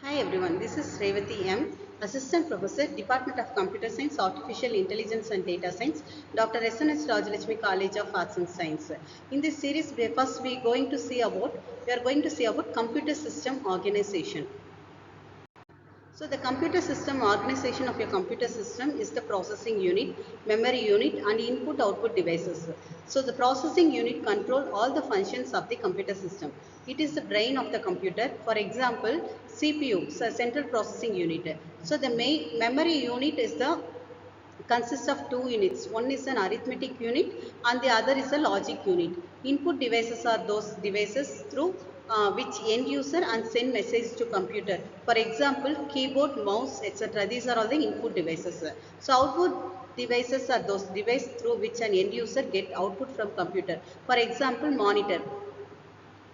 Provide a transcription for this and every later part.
Hi everyone, this is Revathi M, Assistant Professor, Department of Computer Science, Artificial Intelligence and Data Science, Dr. S.N.S. Rajalakshmi College of Arts and Science. In this series, first we are going to see about computer system organization. So the computer system organization of your computer system is the processing unit, memory unit and input output devices. So the processing unit control all the functions of the computer system. It is the brain of the computer. For example, CPU, so central processing unit. So the main memory unit is the consists of two units. One is an arithmetic unit and the other is a logic unit. Input devices are those devices through which end user and send message to computer. For example, keyboard, mouse, etc. These are all the input devices. So output devices are those devices through which an end user get output from computer. For example, monitor.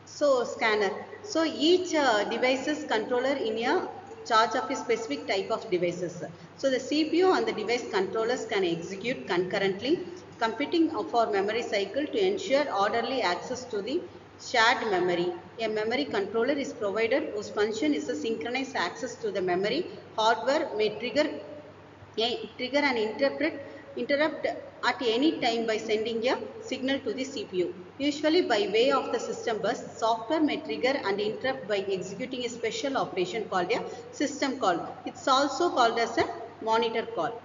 So scanner. So each devices controller in a charge of a specific type of devices. So the CPU and the device controllers can execute concurrently, competing for memory cycle to ensure orderly access to the shared memory. A memory controller is provided whose function is to synchronize access to the memory. Hardware may trigger an interrupt at any time by sending a signal to the CPU. Usually by way of the system bus, software may trigger and interrupt by executing a special operation called a system call. It's also called as a monitor call.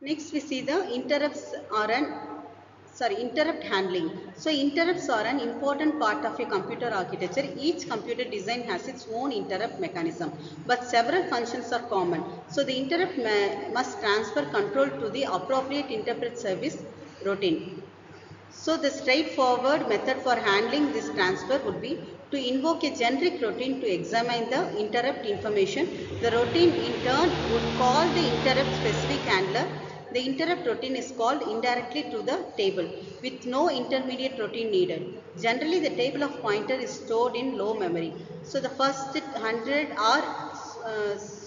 Next we see the interrupt handling. So interrupts are an important part of a computer architecture. Each computer design has its own interrupt mechanism, but several functions are common. So the interrupt must transfer control to the appropriate interrupt service routine. So the straightforward method for handling this transfer would be to invoke a generic routine to examine the interrupt information. The routine in turn would call the interrupt specific handler. The interrupt routine is called indirectly to the table with no intermediate routine needed. Generally, the table of pointer is stored in low memory. So the first 100 are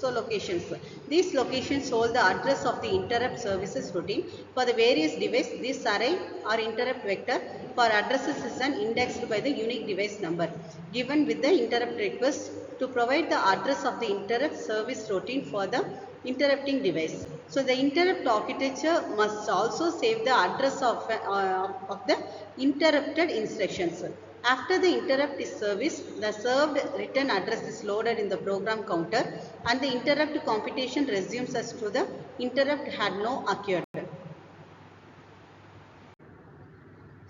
locations. These locations hold the address of the interrupt services routine. For the various devices, this array or interrupt vector for addresses is an indexed by the unique device number given with the interrupt request to provide the address of the interrupt service routine for the interrupting device. So the interrupt architecture must also save the address of the interrupted instructions. After the interrupt is serviced, the served return address is loaded in the program counter and the interrupt computation resumes as to the interrupt had no occurred.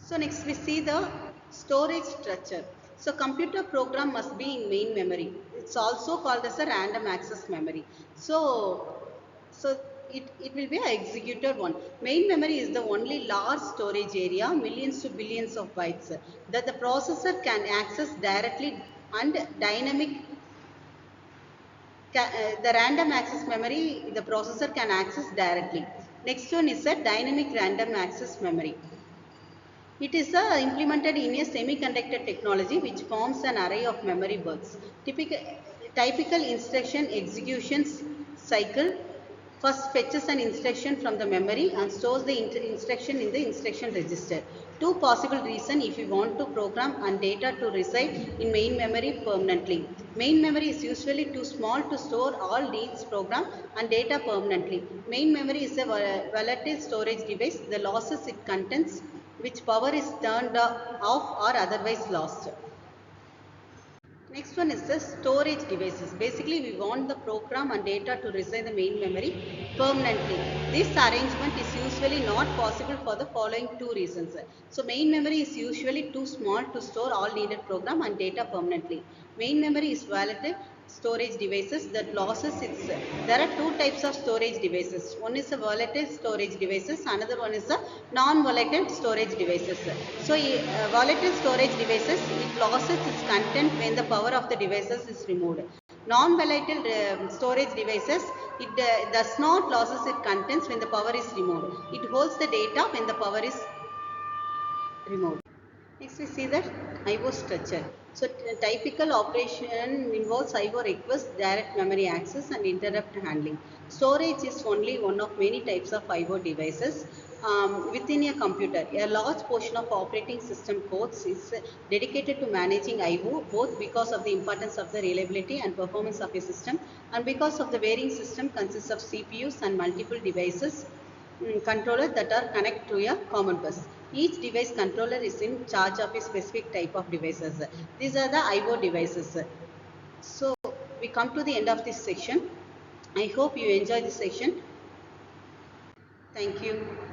So next we see the storage structure. So computer program must be in main memory. It's also called as a random access memory. So it will be an executed one. Main memory is the only large storage area, millions to billions of bytes, that the processor can access directly and the random access memory the processor can access directly. Next one is a dynamic random access memory. It is implemented in a semiconductor technology which forms an array of memory berths. Typical instruction executions cycle first fetches an instruction from the memory and stores the instruction in the instruction register. Two possible reasons if you want to program and data to reside in main memory permanently. Main memory is usually too small to store all needs program and data permanently. Main memory is a volatile storage device. The losses it contains which power is turned off or otherwise lost. Next one is the storage devices. Basically, we want the program and data to reside in the main memory permanently. This arrangement is usually not possible for the following two reasons. So, main memory is usually too small to store all needed program and data permanently. Main memory is volatile storage devices that losses its. There are two types of storage devices. One is a volatile storage devices, another one is a non-volatile storage devices. So volatile storage devices, it loses its content when the power of the devices is removed. Non-volatile storage devices, it does not loses its contents when the power is removed. It holds the data when the power is removed. Next we see that I/O structure. So typical operation involves I/O request, direct memory access and interrupt handling. Storage is only one of many types of I/O devices. within a computer. A large portion of operating system codes is dedicated to managing I/O, both because of the importance of the reliability and performance of a system, and because of the varying system consists of CPUs and multiple devices controller that are connected to a common bus. Each device controller is in charge of a specific type of devices. These are the I/O devices. So we come to the end of this section. I hope you enjoy this section. Thank you.